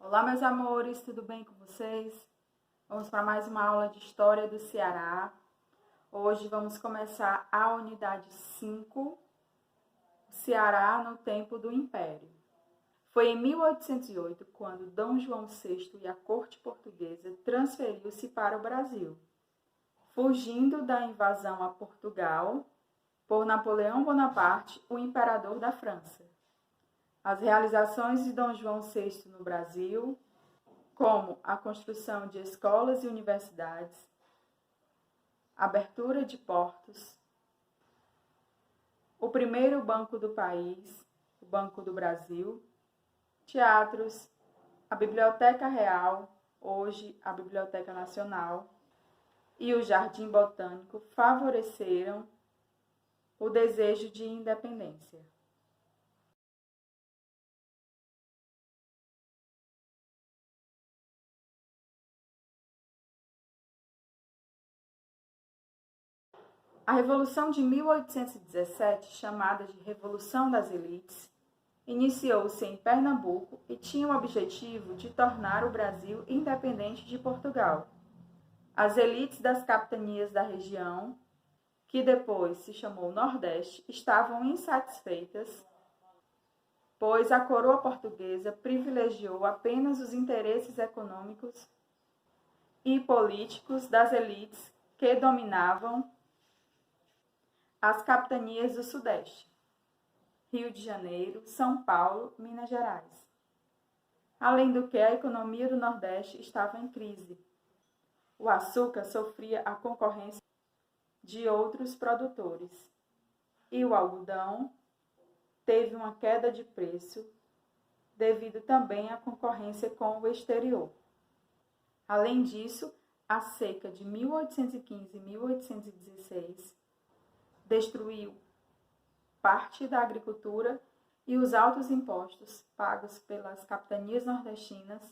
Olá, meus amores, tudo bem com vocês? Vamos para mais uma aula de História do Ceará. Hoje vamos começar a unidade 5, Ceará no tempo do Império. Foi em 1808 quando Dom João VI e a corte portuguesa transferiu-se para o Brasil, fugindo da invasão a Portugal por Napoleão Bonaparte, o imperador da França. As realizações de Dom João VI no Brasil, como a construção de escolas e universidades, abertura de portos, o primeiro banco do país, o Banco do Brasil, teatros, a Biblioteca Real, hoje a Biblioteca Nacional, e o Jardim Botânico favoreceram o desejo de independência. A Revolução de 1817, chamada de Revolução das Elites, iniciou-se em Pernambuco e tinha o objetivo de tornar o Brasil independente de Portugal. As elites das capitanias da região, que depois se chamou Nordeste, estavam insatisfeitas, pois a coroa portuguesa privilegiou apenas os interesses econômicos e políticos das elites que dominavam as capitanias do Sudeste, Rio de Janeiro, São Paulo, Minas Gerais. Além do que, a economia do Nordeste estava em crise. O açúcar sofria a concorrência de outros produtores e o algodão teve uma queda de preço devido também à concorrência com o exterior. Além disso, a seca de 1815 e 1816 destruiu parte da agricultura e os altos impostos pagos pelas capitanias nordestinas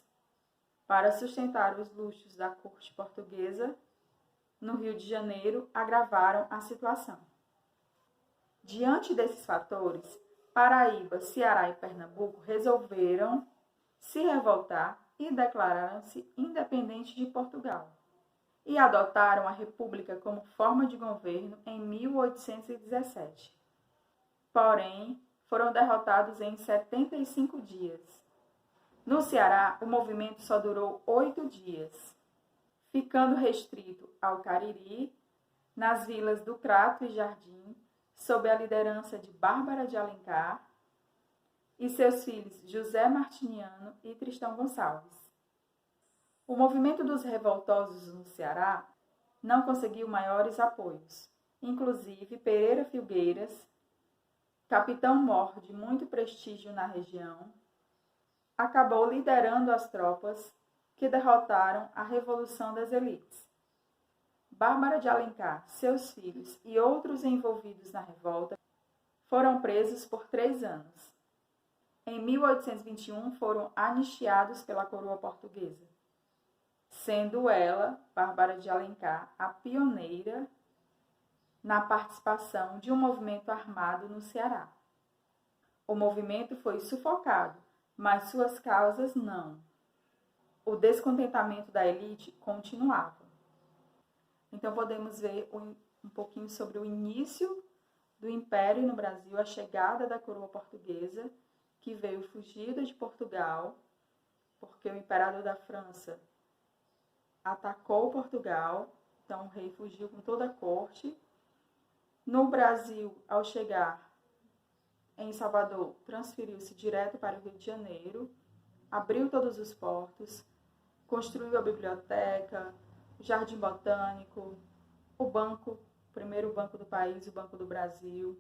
para sustentar os luxos da corte portuguesa no Rio de Janeiro agravaram a situação. Diante desses fatores, Paraíba, Ceará e Pernambuco resolveram se revoltar e declararam-se independentes de Portugal e adotaram a República como forma de governo em 1817. Porém, foram derrotados em 75 dias. No Ceará, o movimento só durou 8 dias, ficando restrito ao Cariri, nas vilas do Crato e Jardim, sob a liderança de Bárbara de Alencar e seus filhos José Martiniano e Tristão Gonçalves. O movimento dos revoltosos no Ceará não conseguiu maiores apoios. Inclusive, Pereira Filgueiras, capitão-mor de muito prestígio na região, acabou liderando as tropas que derrotaram a Revolução das Elites. Bárbara de Alencar, seus filhos e outros envolvidos na revolta foram presos por 3 anos. Em 1821, foram anistiados pela coroa portuguesa, sendo ela, Bárbara de Alencar, a pioneira na participação de um movimento armado no Ceará. O movimento foi sufocado, mas suas causas não. O descontentamento da elite continuava. Então, podemos ver um pouquinho sobre o início do Império no Brasil, a chegada da coroa portuguesa, que veio fugida de Portugal, porque o imperador da França atacou Portugal, então o rei fugiu com toda a corte. No Brasil, ao chegar em Salvador, transferiu-se direto para o Rio de Janeiro, abriu todos os portos, construiu a biblioteca, o Jardim Botânico, o banco, o primeiro banco do país, o Banco do Brasil.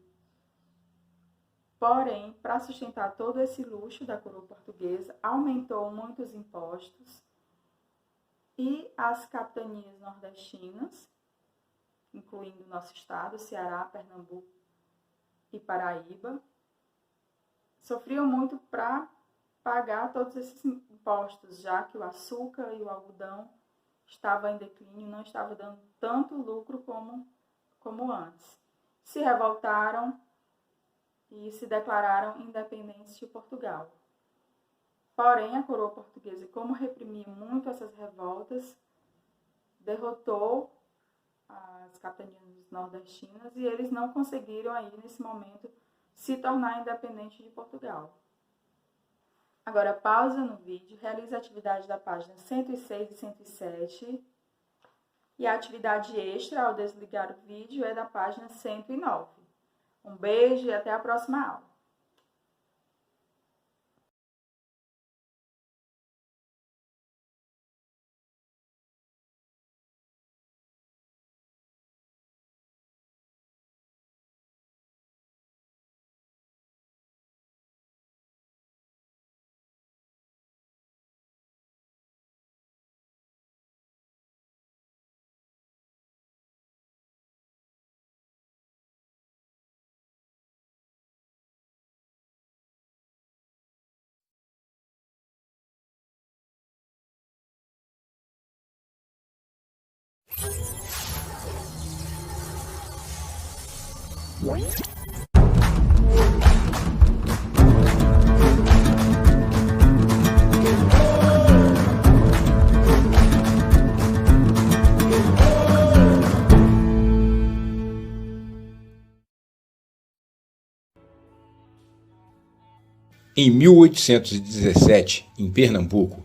Porém, para sustentar todo esse luxo da coroa portuguesa, aumentou muito os impostos e as capitanias nordestinas, incluindo nosso estado, Ceará, Pernambuco e Paraíba, sofriam muito para pagar todos esses impostos, já que o açúcar e o algodão estavam em declínio, não estavam dando tanto lucro como antes. Se revoltaram e se declararam independentes de Portugal. Porém, a coroa portuguesa, como reprimia muito essas revoltas, derrotou as capitanias nordestinas e eles não conseguiram aí, nesse momento, se tornar independente de Portugal. Agora, pausa no vídeo, realize a atividade da página 106 e 107 e a atividade extra ao desligar o vídeo é da página 109. Um beijo e até a próxima aula. Em 1817, em Pernambuco,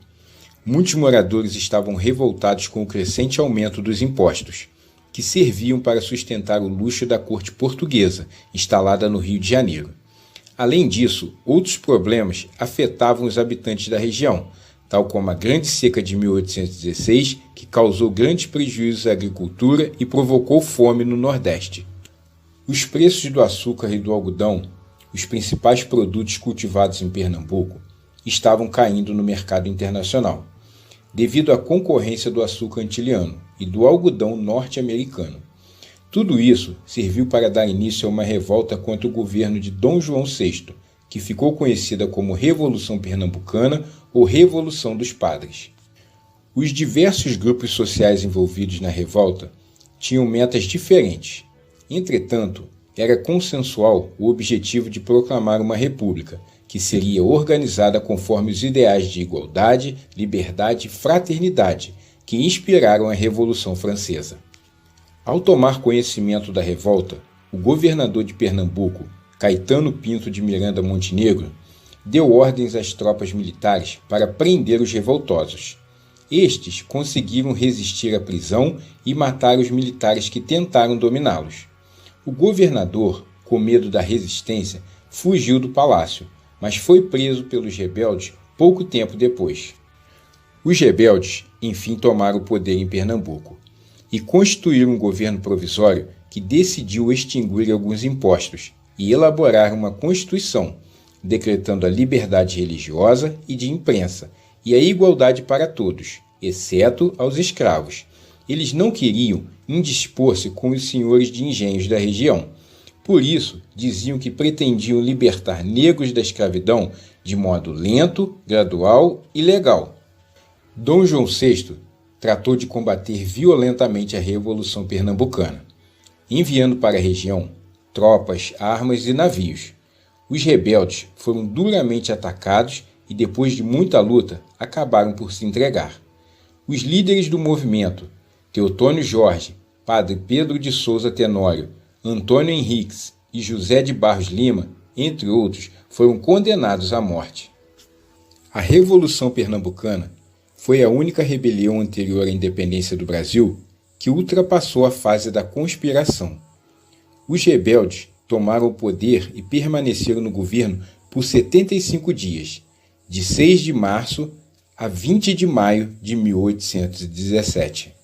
muitos moradores estavam revoltados com o crescente aumento dos impostos, que serviam para sustentar o luxo da corte portuguesa, instalada no Rio de Janeiro. Além disso, outros problemas afetavam os habitantes da região, tal como a Grande Seca de 1816, que causou grandes prejuízos à agricultura e provocou fome no Nordeste. Os preços do açúcar e do algodão, os principais produtos cultivados em Pernambuco, estavam caindo no mercado internacional, devido à concorrência do açúcar antiliano e do algodão norte-americano. Tudo isso serviu para dar início a uma revolta contra o governo de Dom João VI, que ficou conhecida como Revolução Pernambucana ou Revolução dos Padres. Os diversos grupos sociais envolvidos na revolta tinham metas diferentes. Entretanto, era consensual o objetivo de proclamar uma república, que seria organizada conforme os ideais de igualdade, liberdade e fraternidade que inspiraram a Revolução Francesa. Ao tomar conhecimento da revolta, o governador de Pernambuco, Caetano Pinto de Miranda Montenegro, deu ordens às tropas militares para prender os revoltosos. Estes conseguiram resistir à prisão e matar os militares que tentaram dominá-los. O governador, com medo da resistência, fugiu do palácio, mas foi preso pelos rebeldes pouco tempo depois. Os rebeldes, enfim, tomaram o poder em Pernambuco e constituíram um governo provisório que decidiu extinguir alguns impostos e elaborar uma constituição, decretando a liberdade religiosa e de imprensa e a igualdade para todos, exceto aos escravos. Eles não queriam indispor-se com os senhores de engenhos da região. Por isso, diziam que pretendiam libertar negros da escravidão de modo lento, gradual e legal. Dom João VI tratou de combater violentamente a Revolução Pernambucana, enviando para a região tropas, armas e navios. Os rebeldes foram duramente atacados e, depois de muita luta, acabaram por se entregar. Os líderes do movimento, Teotônio Jorge, Padre Pedro de Souza Tenório, Antônio Henriques e José de Barros Lima, entre outros, foram condenados à morte. A Revolução Pernambucana foi a única rebelião anterior à independência do Brasil que ultrapassou a fase da conspiração. Os rebeldes tomaram o poder e permaneceram no governo por 75 dias, de 6 de março a 20 de maio de 1817.